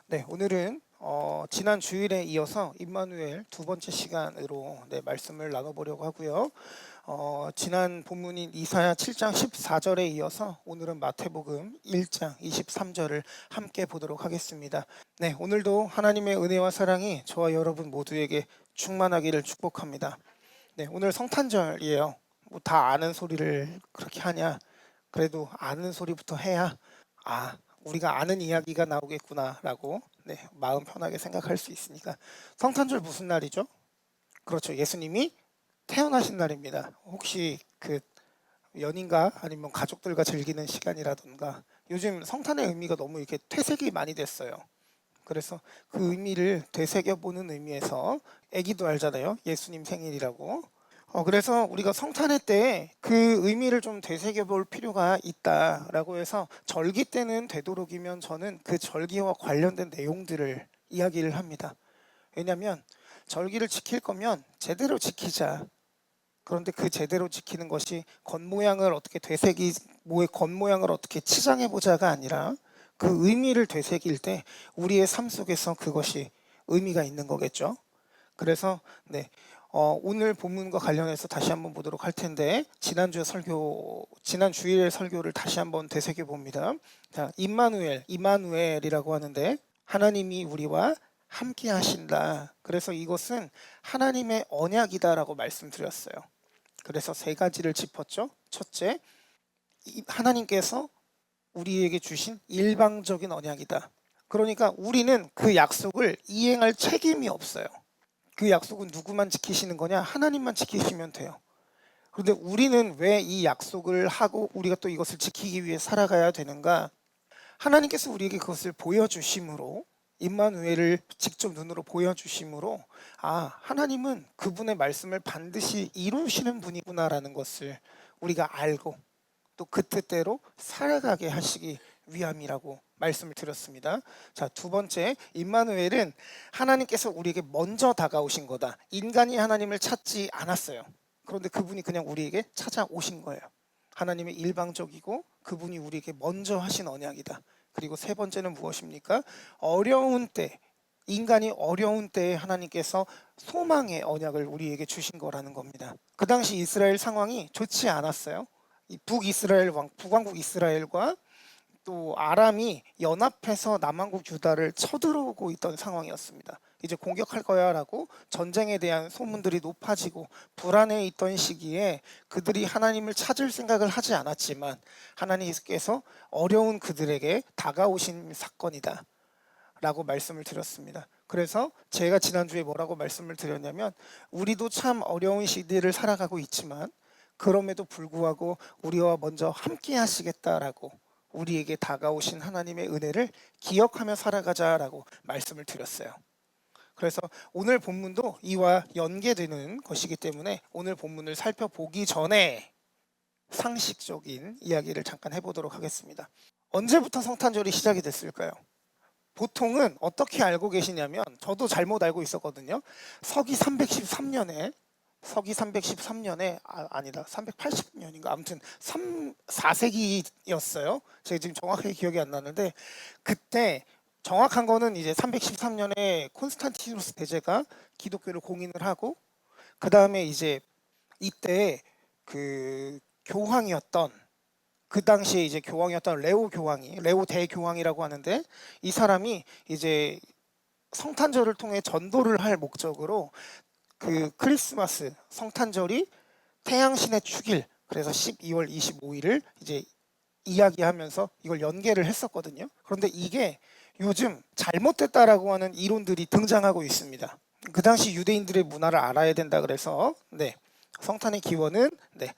네, 오늘은 지난 주일에 이어서 임마누엘 두 번째 시간으로 말씀을 나눠보려고 하고요. 지난 본문인 이사야 7장 14절에 이어서 오늘은 마태복음 1장 23절을 함께 보도록 하겠습니다. 네, 오늘도 하나님의 은혜와 사랑이 저와 여러분 모두에게 충만하기를 축복합니다. 네, 오늘 성탄절이에요. 뭐 다 아는 소리를 그렇게 하냐? 그래도 아는 소리부터 해야 우리가 아는 이야기가 나오겠구나라고 마음 편하게 생각할 수 있으니까. 성탄절 무슨 날이죠? 그렇죠. 예수님이 태어나신 날입니다. 혹시 그 연인과 아니면 가족들과 즐기는 시간이라든가, 요즘 성탄의 의미가 너무 이렇게 퇴색이 많이 됐어요. 그래서 그 의미를 되새겨보는 의미에서, 애기도 알잖아요. 예수님 생일이라고. 그래서 우리가 성탄회 때 그 의미를 좀 되새겨볼 필요가 있다라고 해서, 절기 때는 되도록이면 저는 그 절기와 관련된 내용들을 이야기를 합니다. 왜냐하면 절기를 지킬 거면 제대로 지키자. 그런데 그 제대로 지키는 것이 겉모양을 어떻게 겉모양을 어떻게 치장해보자가 아니라, 그 의미를 되새길 때 우리의 삶 속에서 그것이 의미가 있는 거겠죠. 그래서 오늘 본문과 관련해서 다시 한번 보도록 할 텐데, 지난 주일의 설교를 다시 한번 되새겨 봅니다. 자, 이마누엘이라고 하는데, 하나님이 우리와 함께 하신다. 그래서 이것은 하나님의 언약이다라고 말씀드렸어요. 그래서 세 가지를 짚었죠. 첫째, 하나님께서 우리에게 주신 일방적인 언약이다. 그러니까 우리는 그 약속을 이행할 책임이 없어요. 그 약속은 누구만 지키시는 거냐? 하나님만 지키시면 돼요. 그런데 우리는 왜 이 약속을 하고 우리가 또 이것을 지키기 위해 살아가야 되는가? 하나님께서 우리에게 그것을 보여주심으로, 임마누엘을 직접 눈으로 보여주심으로, 하나님은 그분의 말씀을 반드시 이루시는 분이구나라는 것을 우리가 알고, 또 그 뜻대로 살아가게 하시기 위함이라고 말씀을 드렸습니다. 자, 두 번째, 임마누엘은 하나님께서 우리에게 먼저 다가오신 거다. 인간이 하나님을 찾지 않았어요. 그런데 그분이 그냥 우리에게 찾아오신 거예요. 하나님의 일방적이고 그분이 우리에게 먼저 하신 언약이다. 그리고 세 번째는 무엇입니까? 어려운 때, 인간이 어려운 때에 하나님께서 소망의 언약을 우리에게 주신 거라는 겁니다. 그 당시 이스라엘 상황이 좋지 않았어요. 북왕국 이스라엘과 또 아람이 연합해서 남왕국 유다를 쳐들어오고 있던 상황이었습니다. 이제 공격할 거야 라고 전쟁에 대한 소문들이 높아지고 불안해 있던 시기에 그들이 하나님을 찾을 생각을 하지 않았지만, 하나님께서 어려운 그들에게 다가오신 사건이다 라고 말씀을 드렸습니다. 그래서 제가 지난주에 뭐라고 말씀을 드렸냐면, 우리도 참 어려운 시대를 살아가고 있지만 그럼에도 불구하고 우리와 먼저 함께 하시겠다라고, 우리에게 다가오신 하나님의 은혜를 기억하며 살아가자라고 말씀을 드렸어요. 그래서 오늘 본문도 이와 연계되는 것이기 때문에 오늘 본문을 살펴보기 전에 상식적인 이야기를 잠깐 해보도록 하겠습니다. 언제부터 성탄절이 시작이 됐을까요? 보통은 어떻게 알고 계시냐면, 저도 잘못 알고 있었거든요. 서기 313년에 아니다, 380년인가, 아무튼 4세기였어요. 제가 지금 정확하게 기억이 안 나는데, 그때 정확한 거는 이제 313년에 콘스탄티누스 대제가 기독교를 공인을 하고, 그 다음에 이제 이때 그 당시에 이제 교황이었던 레오 대교황이라고 하는데, 이 사람이 이제 성탄절을 통해 전도를 할 목적으로 그 크리스마스 성탄절이 태양신의 축일, 그래서 12월 25일을 이제 이야기하면서 이걸 연계를 했었거든요. 그런데 이게 요즘 잘못됐다라고 하는 이론들이 등장하고 있습니다. 그 당시 유대인들의 문화를 알아야 된다 그래서 성탄의 기원은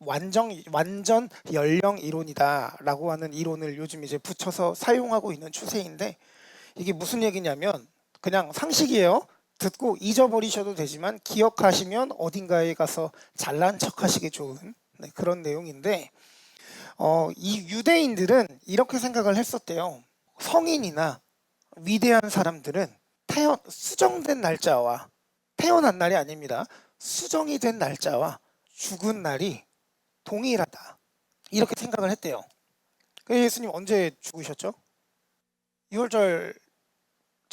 완전 연령 이론이다라고 하는 이론을 요즘 이제 붙여서 사용하고 있는 추세인데, 이게 무슨 얘기냐면 그냥 상식이에요. 듣고 잊어버리셔도 되지만 기억하시면 어딘가에 가서 잘난 척 하시기 좋은 그런 내용인데, 이 유대인들은 이렇게 생각을 했었대요. 성인이나 위대한 사람들은 수정된 날짜와, 태어난 날이 아닙니다, 수정이 된 날짜와 죽은 날이 동일하다, 이렇게 생각을 했대요. 예수님 언제 죽으셨죠? 6월절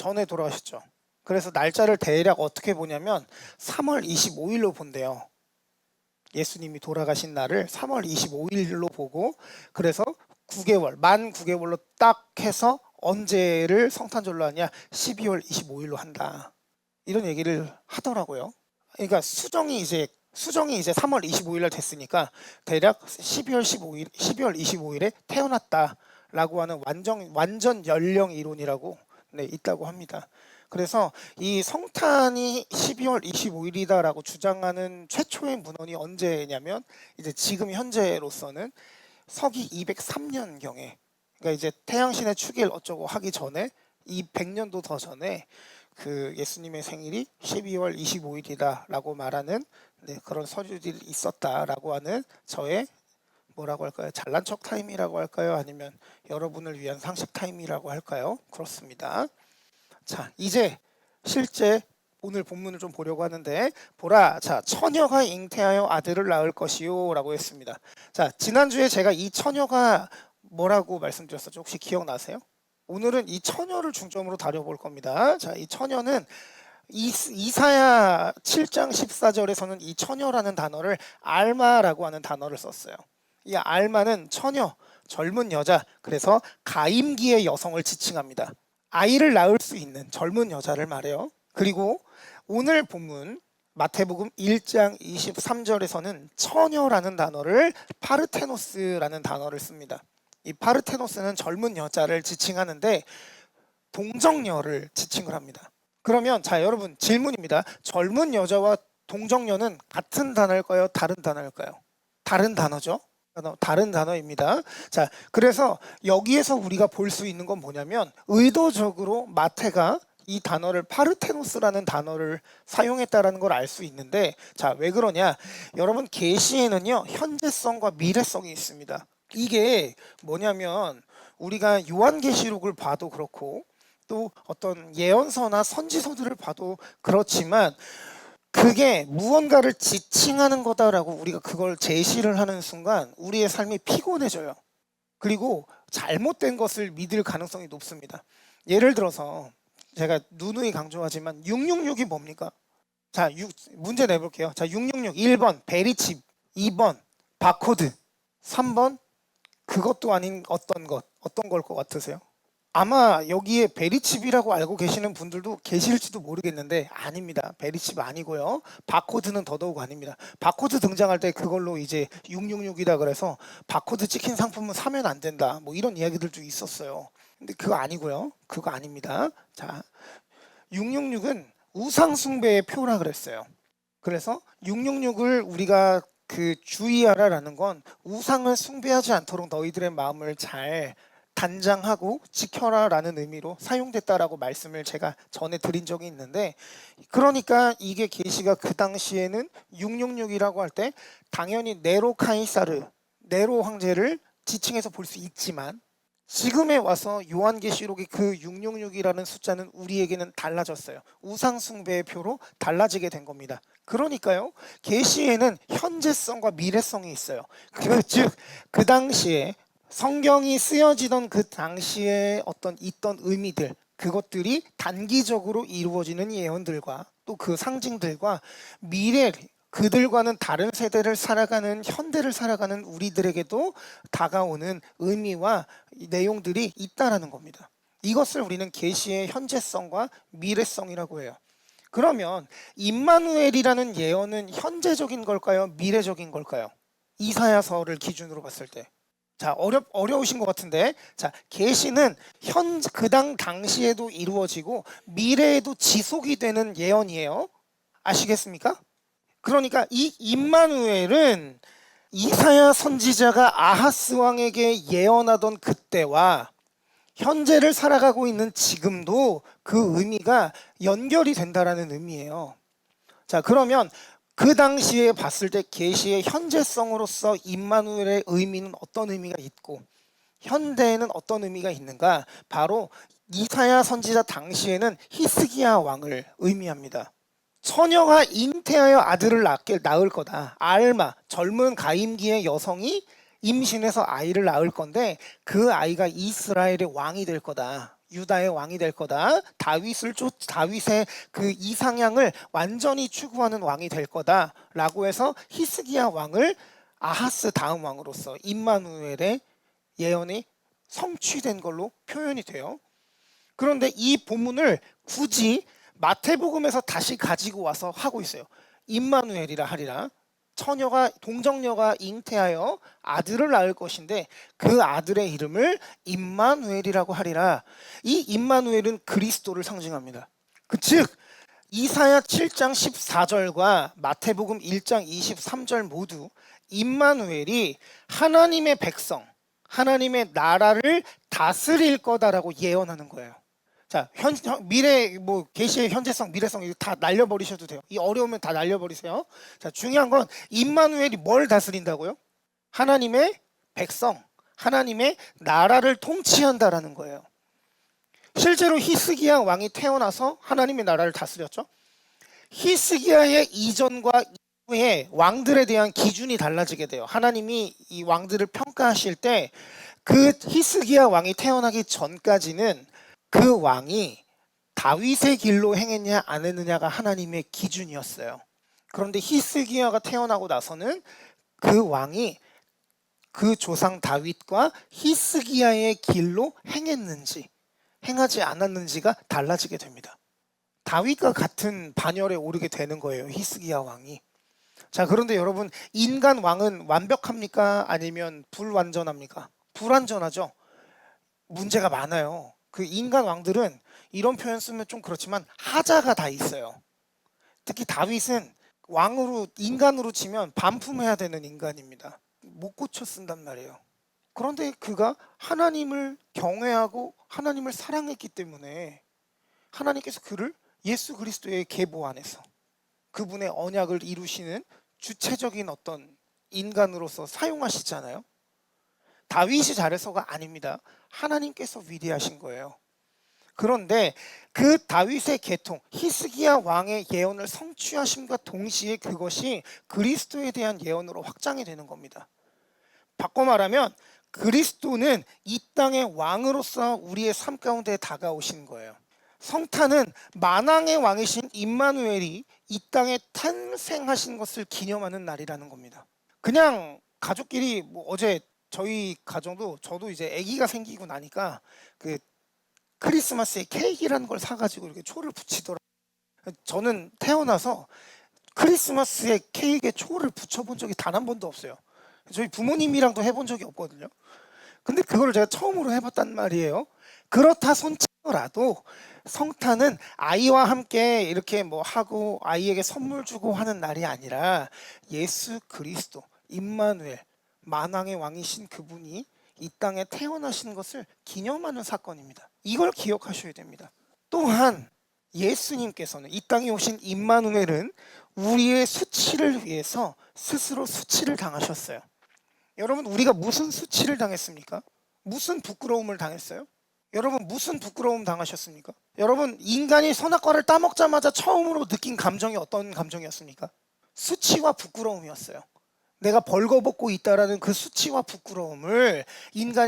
전에 돌아가셨죠. 그래서 날짜를 대략 어떻게 보냐면 3월 25일로 본대요. 예수님이 돌아가신 날을 3월 25일로 보고, 그래서 9개월, 만 9개월로 딱 해서 언제를 성탄절로 하냐? 12월 25일로 한다. 이런 얘기를 하더라고요. 그러니까 수정이 이제 3월 25일날 됐으니까 대략 12월 25일에 태어났다라고 하는 완전 연령 이론이라고 있다고 합니다. 그래서 이 성탄이 12월 25일이다라고 주장하는 최초의 문헌이 언제냐면 이제 지금 현재로서는 서기 203년경에, 그러니까 이제 태양신의 축일 어쩌고 하기 전에 이 100년도 더 전에 그 예수님의 생일이 12월 25일이다라고 말하는 그런 서류들이 있었다라고 하는 저의 뭐라고 할까요? 잘난 척 타임이라고 할까요? 아니면 여러분을 위한 상식 타임이라고 할까요? 그렇습니다. 자, 이제 실제 오늘 본문을 좀 보려고 하는데, 보라, 자, 처녀가 잉태하여 아들을 낳을 것이요 라고 했습니다. 자, 지난주에 제가 이 처녀가 뭐라고 말씀드렸었죠? 혹시 기억나세요? 오늘은 이 처녀를 중점으로 다뤄볼 겁니다. 자, 이 처녀는 이사야 7장 14절에서는 이 처녀라는 단어를 알마라고 하는 단어를 썼어요. 이 알마는 처녀, 젊은 여자, 그래서 가임기의 여성을 지칭합니다. 아이를 낳을 수 있는 젊은 여자를 말해요. 그리고 오늘 본문 마태복음 1장 23절에서는 처녀라는 단어를 파르테노스라는 단어를 씁니다. 이 파르테노스는 젊은 여자를 지칭하는데 동정녀를 지칭을 합니다. 그러면 자, 여러분 질문입니다. 젊은 여자와 동정녀는 같은 단어일까요? 다른 단어일까요? 다른 단어죠. 다른 단어입니다. 자, 그래서 여기에서 우리가 볼 수 있는 건 뭐냐면 의도적으로 마태가 이 단어를 파르테노스라는 단어를 사용했다라는 걸 알 수 있는데, 자, 왜 그러냐? 여러분 계시에는요 현재성과 미래성이 있습니다. 이게 뭐냐면 우리가 요한계시록을 봐도 그렇고 또 어떤 예언서나 선지서들을 봐도 그렇지만 그게 무언가를 지칭하는 거다라고 우리가 그걸 제시를 하는 순간 우리의 삶이 피곤해져요. 그리고 잘못된 것을 믿을 가능성이 높습니다. 예를 들어서 제가 누누이 강조하지만 666이 뭡니까? 자, 문제 내볼게요. 자, 666 1번 베리칩, 2번 바코드, 3번 그것도 아닌 어떤 걸 것 같으세요? 아마 여기에 베리칩이라고 알고 계시는 분들도 계실지도 모르겠는데 아닙니다. 베리칩 아니고요. 바코드는 더더욱 아닙니다. 바코드 등장할 때 그걸로 이제 666이다 그래서 바코드 찍힌 상품은 사면 안 된다, 뭐 이런 이야기들도 있었어요. 근데 그거 아니고요. 그거 아닙니다. 자, 666은 우상 숭배의 표라 그랬어요. 그래서 666을 우리가 그 주의하라라는 건 우상을 숭배하지 않도록 너희들의 마음을 잘 단장하고 지켜라 라는 의미로 사용됐다라고 말씀을 제가 전에 드린 적이 있는데, 그러니까 이게 계시가 그 당시에는 666이라고 할 때 당연히 네로 카이사르, 네로 황제를 지칭해서 볼 수 있지만 지금에 와서 요한계시록의 그 666이라는 숫자는 우리에게는 달라졌어요. 우상 숭배의 표로 달라지게 된 겁니다. 그러니까요, 계시에는 현재성과 미래성이 있어요. 즉 그 당시에 성경이 쓰여지던 그 당시에 어떤 있던 의미들, 그것들이 단기적으로 이루어지는 예언들과 또 그 상징들과 미래, 그들과는 다른 세대를 살아가는, 현대를 살아가는 우리들에게도 다가오는 의미와 내용들이 있다라는 겁니다. 이것을 우리는 계시의 현재성과 미래성이라고 해요. 그러면 임마누엘이라는 예언은 현재적인 걸까요? 미래적인 걸까요? 이사야서를 기준으로 봤을 때. 자, 어려우신 것 같은데, 자, 계시는 그 당시에도 이루어지고 미래에도 지속이 되는 예언이에요. 아시겠습니까? 그러니까 이 임마누엘은 이사야 선지자가 아하스 왕에게 예언하던 그때와 현재를 살아가고 있는 지금도 그 의미가 연결이 된다라는 의미예요. 자, 그러면 그 당시에 봤을 때 계시의 현재성으로서 임마누엘의 의미는 어떤 의미가 있고 현대에는 어떤 의미가 있는가? 바로 이사야 선지자 당시에는 히스기야 왕을 의미합니다. 처녀가 잉태하여 아들을 낳을 거다. 알마, 젊은 가임기의 여성이 임신해서 아이를 낳을 건데 그 아이가 이스라엘의 왕이 될 거다. 유다의 왕이 될 거다. 다윗의 그 이상향을 완전히 추구하는 왕이 될 거다라고 해서 히스기야 왕을 아하스 다음 왕으로서 임마누엘의 예언이 성취된 걸로 표현이 돼요. 그런데 이 본문을 굳이 마태복음에서 다시 가지고 와서 하고 있어요. 임마누엘이라 하리라. 동정녀가 잉태하여 아들을 낳을 것인데 그 아들의 이름을 임마누엘이라고 하리라. 이 임마누엘은 그리스도를 상징합니다. 즉 이사야 7장 14절과 마태복음 1장 23절 모두 임마누엘이 하나님의 백성, 하나님의 나라를 다스릴 거다라고 예언하는 거예요. 자, 미래, 계시의 현재성, 미래성 이거 다 날려버리셔도 돼요. 이 어려우면 다 날려버리세요. 자, 중요한 건 임마누엘이 뭘 다스린다고요? 하나님의 백성, 하나님의 나라를 통치한다라는 거예요. 실제로 히스기야 왕이 태어나서 하나님의 나라를 다스렸죠. 히스기야의 이전과 이후에 왕들에 대한 기준이 달라지게 돼요. 하나님이 이 왕들을 평가하실 때 그 히스기야 왕이 태어나기 전까지는 그 왕이 다윗의 길로 행했냐 안 했느냐가 하나님의 기준이었어요. 그런데 히스기야가 태어나고 나서는 그 왕이 그 조상 다윗과 히스기야의 길로 행했는지 행하지 않았는지가 달라지게 됩니다. 다윗과 같은 반열에 오르게 되는 거예요. 히스기야 왕이. 자, 그런데 여러분, 인간 왕은 완벽합니까? 아니면 불완전합니까? 불완전하죠. 문제가 많아요. 그 인간 왕들은 이런 표현 쓰면 좀 그렇지만 하자가 다 있어요. 특히 다윗은 인간으로 치면 반품해야 되는 인간입니다. 못 고쳐 쓴단 말이에요. 그런데 그가 하나님을 경외하고 하나님을 사랑했기 때문에 하나님께서 그를 예수 그리스도의 계보 안에서 그분의 언약을 이루시는 주체적인 어떤 인간으로서 사용하시잖아요. 다윗이 잘해서가 아닙니다. 하나님께서 위대하신 거예요. 그런데 그 다윗의 계통, 히스기야 왕의 예언을 성취하심과 동시에 그것이 그리스도에 대한 예언으로 확장이 되는 겁니다. 바꿔 말하면 그리스도는 이 땅의 왕으로서 우리의 삶 가운데 다가오신 거예요. 성탄은 만왕의 왕이신 임마누엘이 이 땅에 탄생하신 것을 기념하는 날이라는 겁니다. 그냥 가족끼리 어제 저희 가정도 저도 이제 아기가 생기고 나니까 그 크리스마스에 케이크라는 걸 사가지고 이렇게 초를 붙이더라고요. 저는 태어나서 크리스마스에 케이크에 초를 붙여본 적이 단 한 번도 없어요. 저희 부모님이랑도 해본 적이 없거든요. 근데 그걸 제가 처음으로 해봤단 말이에요. 그렇다 손치더라도 성탄은 아이와 함께 이렇게 하고 아이에게 선물 주고 하는 날이 아니라 예수 그리스도 임마누엘 만왕의 왕이신 그분이 이 땅에 태어나신 것을 기념하는 사건입니다. 이걸 기억하셔야 됩니다. 또한 예수님께서는 이 땅에 오신 임마누엘은 우리의 수치를 위해서 스스로 수치를 당하셨어요. 여러분, 우리가 무슨 수치를 당했습니까? 무슨 부끄러움을 당했어요? 여러분, 무슨 부끄러움 당하셨습니까? 여러분, 인간이 선악과를 따먹자마자 처음으로 느낀 감정이 어떤 감정이었습니까? 수치와 부끄러움이었어요. 내가 벌거벗고 있다라는 그 수치와 부끄러움을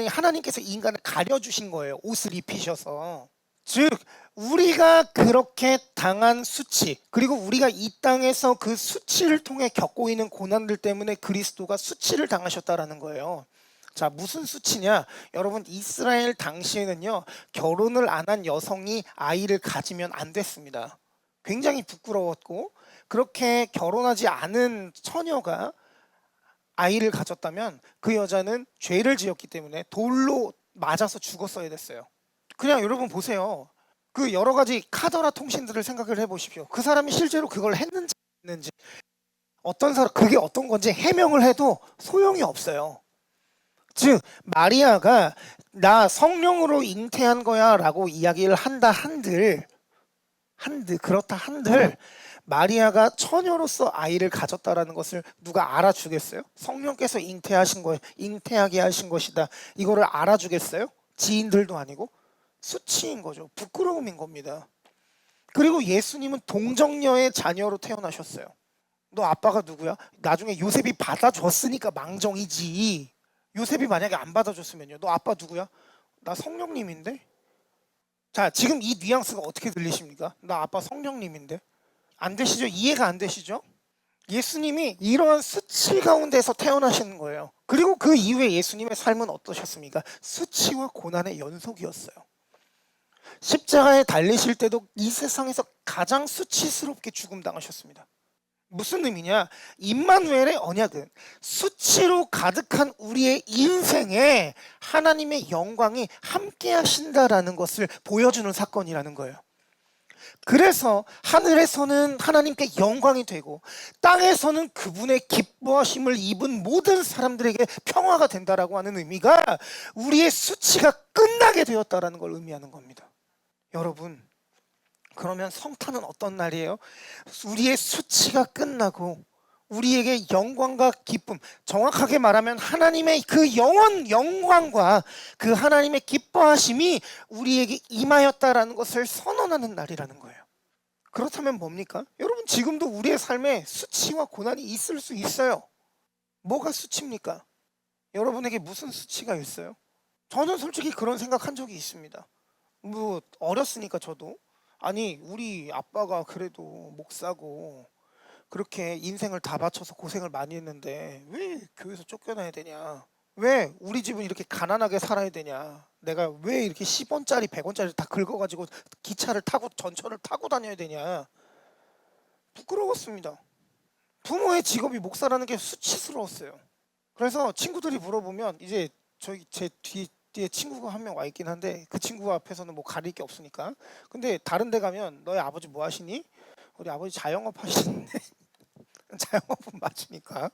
하나님께서 인간을 가려주신 거예요. 옷을 입히셔서. 즉 우리가 그렇게 당한 수치, 그리고 우리가 이 땅에서 그 수치를 통해 겪고 있는 고난들 때문에 그리스도가 수치를 당하셨다라는 거예요. 자, 무슨 수치냐? 여러분, 이스라엘 당시에는요, 결혼을 안 한 여성이 아이를 가지면 안 됐습니다. 굉장히 부끄러웠고, 그렇게 결혼하지 않은 처녀가 아이를 가졌다면 그 여자는 죄를 지었기 때문에 돌로 맞아서 죽었어야 됐어요. 그냥 여러분 보세요. 그 여러 가지 카더라 통신들을 생각을 해보십시오. 그 사람이 실제로 그걸 했는지 그게 어떤 건지 해명을 해도 소용이 없어요. 즉 마리아가 나 성령으로 잉태한 거야 라고 이야기를 그렇다 한들 마리아가 처녀로서 아이를 가졌다라는 것을 누가 알아주겠어요? 성령께서 잉태하게 하신 것이다, 이거를 알아주겠어요? 지인들도 아니고. 수치인 거죠. 부끄러움인 겁니다. 그리고 예수님은 동정녀의 자녀로 태어나셨어요. 너 아빠가 누구야? 나중에 요셉이 받아줬으니까 망정이지. 요셉이 만약에 안 받아줬으면요, 너 아빠 누구야? 나 성령님인데? 자, 지금 이 뉘앙스가 어떻게 들리십니까? 나 아빠 성령님인데. 안 되시죠? 이해가 안 되시죠? 예수님이 이러한 수치 가운데서 태어나시는 거예요. 그리고 그 이후에 예수님의 삶은 어떠셨습니까? 수치와 고난의 연속이었어요. 십자가에 달리실 때도 이 세상에서 가장 수치스럽게 죽음당하셨습니다. 무슨 의미냐? 임마누엘의 언약은 수치로 가득한 우리의 인생에 하나님의 영광이 함께 하신다라는 것을 보여주는 사건이라는 거예요. 그래서 하늘에서는 하나님께 영광이 되고 땅에서는 그분의 기뻐하심을 입은 모든 사람들에게 평화가 된다라고 하는 의미가 우리의 수치가 끝나게 되었다라는 걸 의미하는 겁니다. 여러분, 그러면 성탄은 어떤 날이에요? 우리의 수치가 끝나고 우리에게 영광과 기쁨, 정확하게 말하면 하나님의 그 영광과 그 하나님의 기뻐하심이 우리에게 임하였다라는 것을 선언하는 날이라는 거예요. 그렇다면 뭡니까? 여러분, 지금도 우리의 삶에 수치와 고난이 있을 수 있어요. 뭐가 수치입니까? 여러분에게 무슨 수치가 있어요? 저는 솔직히 그런 생각한 적이 있습니다. 뭐 어렸으니까 저도, 아니 우리 아빠가 그래도 목사고 그렇게 인생을 다 바쳐서 고생을 많이 했는데 왜 교회에서 쫓겨나야 되냐? 왜 우리 집은 이렇게 가난하게 살아야 되냐? 내가 왜 이렇게 10원짜리 100원짜리 다 긁어가지고 기차를 타고 전철을 타고 다녀야 되냐? 부끄러웠습니다. 부모의 직업이 목사라는 게 수치스러웠어요. 그래서 친구들이 물어보면, 이제 저희 제 뒤에 친구가 한 명 와 있긴 한데 그 친구 앞에서는 뭐 가릴 게 없으니까, 근데 다른 데 가면 너희 아버지 뭐 하시니? 우리 아버지 자영업 하시는데 자영업은 맞으니까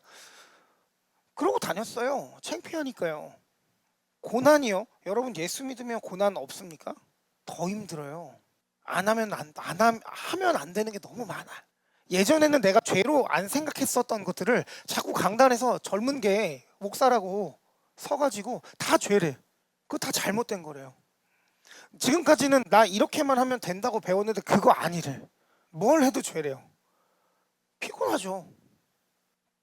그러고 다녔어요. 창피하니까요. 고난이요? 여러분, 예수 믿으면 고난 없습니까? 더 힘들어요. 하면 안 되는 게 너무 많아. 예전에는 내가 죄로 안 생각했었던 것들을 자꾸 강단에서 젊은 게 목사라고 서가지고 다 죄래. 그거 다 잘못된 거래요. 지금까지는 나 이렇게만 하면 된다고 배웠는데 그거 아니래. 뭘 해도 죄래요. 피곤하죠.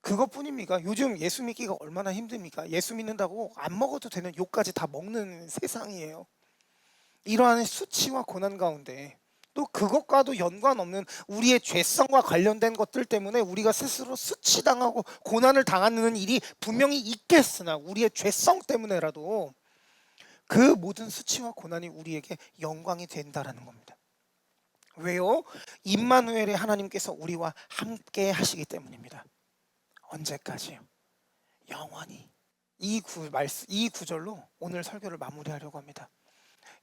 그것뿐입니까? 요즘 예수 믿기가 얼마나 힘듭니까? 예수 믿는다고 안 먹어도 되는 욕까지 다 먹는 세상이에요. 이러한 수치와 고난 가운데 또 그것과도 연관없는 우리의 죄성과 관련된 것들 때문에 우리가 스스로 수치당하고 고난을 당하는 일이 분명히 있겠으나, 우리의 죄성 때문에라도 그 모든 수치와 고난이 우리에게 영광이 된다라는 겁니다. 왜요? 임마누엘의 하나님께서 우리와 함께 하시기 때문입니다. 언제까지요? 영원히. 이 구절로 오늘 설교를 마무리하려고 합니다.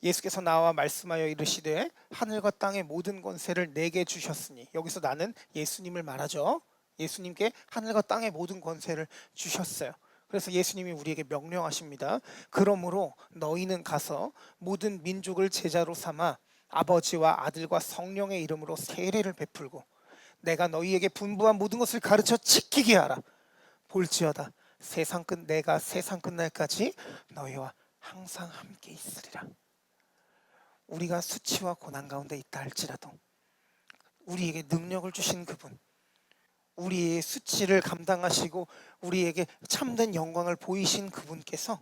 예수께서 나와 말씀하여 이르시되 하늘과 땅의 모든 권세를 내게 주셨으니, 여기서 나는 예수님을 말하죠. 예수님께 하늘과 땅의 모든 권세를 주셨어요. 그래서 예수님이 우리에게 명령하십니다. 그러므로 너희는 가서 모든 민족을 제자로 삼아 아버지와 아들과 성령의 이름으로 세례를 베풀고 내가 너희에게 분부한 모든 것을 가르쳐 지키게 하라. 볼지어다 내가 세상 끝날까지 너희와 항상 함께 있으리라. 우리가 수치와 고난 가운데 있다 할지라도 우리에게 능력을 주신 그분, 우리의 수치를 감당하시고 우리에게 참된 영광을 보이신 그분께서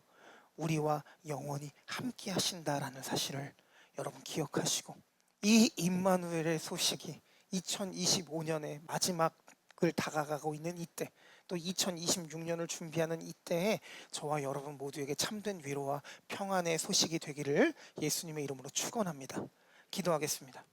우리와 영원히 함께 하신다라는 사실을 여러분 기억하시고, 이 임마누엘의 소식이 2025년의 마지막을 다가가고 있는 이때, 또 2026년을 준비하는 이때에 저와 여러분 모두에게 참된 위로와 평안의 소식이 되기를 예수님의 이름으로 축원합니다. 기도하겠습니다.